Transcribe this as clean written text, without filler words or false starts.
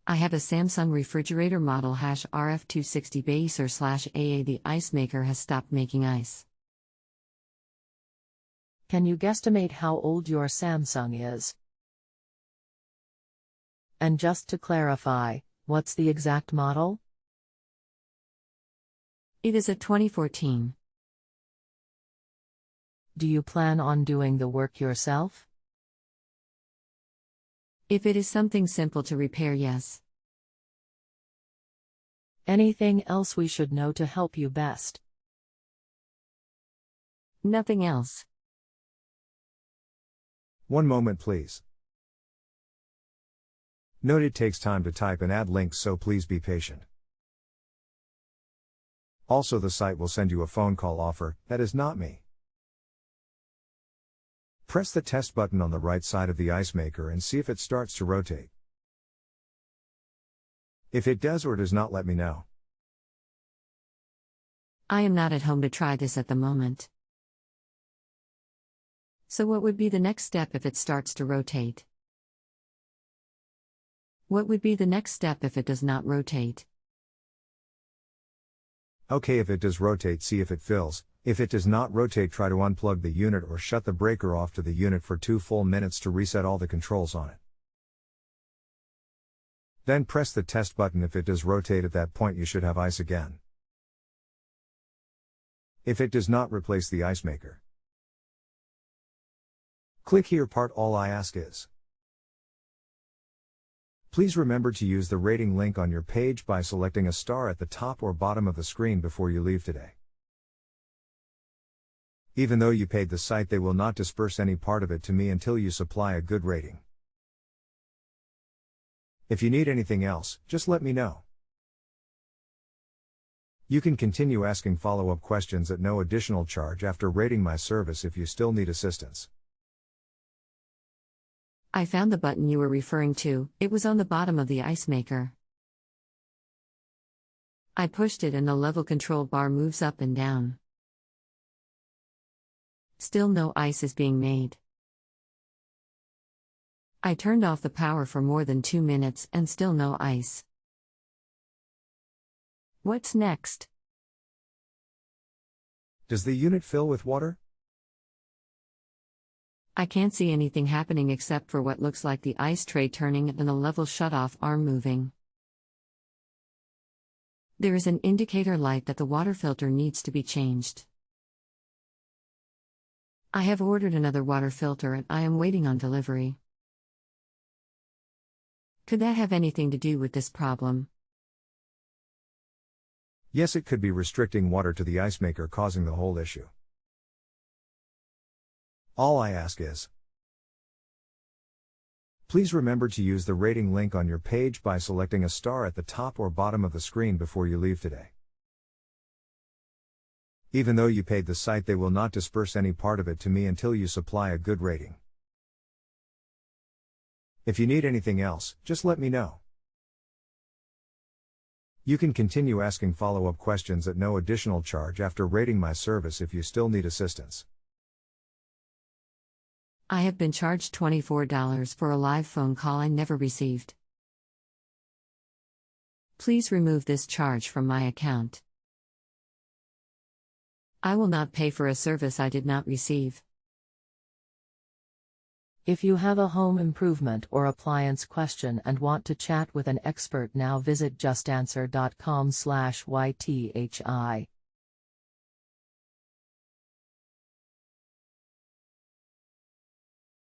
I have a Samsung refrigerator model RF260BEAESR/AA. The ice maker has stopped making ice. Can you guesstimate how old your Samsung is? And just to clarify, what's the exact model? It is a 2014. Do you plan on doing the work yourself? If it is something simple to repair, yes. Anything else we should know to help you best? Nothing else. One moment please. Note it takes time to type and add links, so please be patient. Also, the site will send you a phone call offer. That is not me. Press the test button on the right side of the ice maker and see if it starts to rotate. If it does or does not, let me know. I am not at home to try this at the moment. So what would be the next step if it starts to rotate? What would be the next step if it does not rotate? Okay, if it does rotate, see if it fills. If it does not rotate, try to unplug the unit or shut the breaker off to the unit for 2 full minutes to reset all the controls on it. Then press the test button. If it does rotate, at that point you should have ice again. If it does not, replace the ice maker. Click here. Part all I ask is, please remember to use the rating link on your page by selecting a star at the top or bottom of the screen before you leave today. Even though you paid the site, they will not disperse any part of it to me until you supply a good rating. If you need anything else, just let me know. You can continue asking follow-up questions at no additional charge after rating my service if you still need assistance. I found the button you were referring to. It was on the bottom of the ice maker. I pushed it and the level control bar moves up and down. Still no ice is being made. I turned off the power for more than 2 minutes and still no ice. What's next? Does the unit fill with water? I can't see anything happening except for what looks like the ice tray turning and the level shutoff arm moving. There is an indicator light that the water filter needs to be changed. I have ordered another water filter and I am waiting on delivery. Could that have anything to do with this problem? Yes, it could be restricting water to the ice maker, causing the whole issue. All I ask is, please remember to use the rating link on your page by selecting a star at the top or bottom of the screen before you leave today. Even though you paid the site, they will not disperse any part of it to me until you supply a good rating. If you need anything else, just let me know. You can continue asking follow-up questions at no additional charge after rating my service if you still need assistance. I have been charged $24 for a live phone call I never received. Please remove this charge from my account. I will not pay for a service I did not receive. If you have a home improvement or appliance question and want to chat with an expert now, visit justanswer.com/ythi.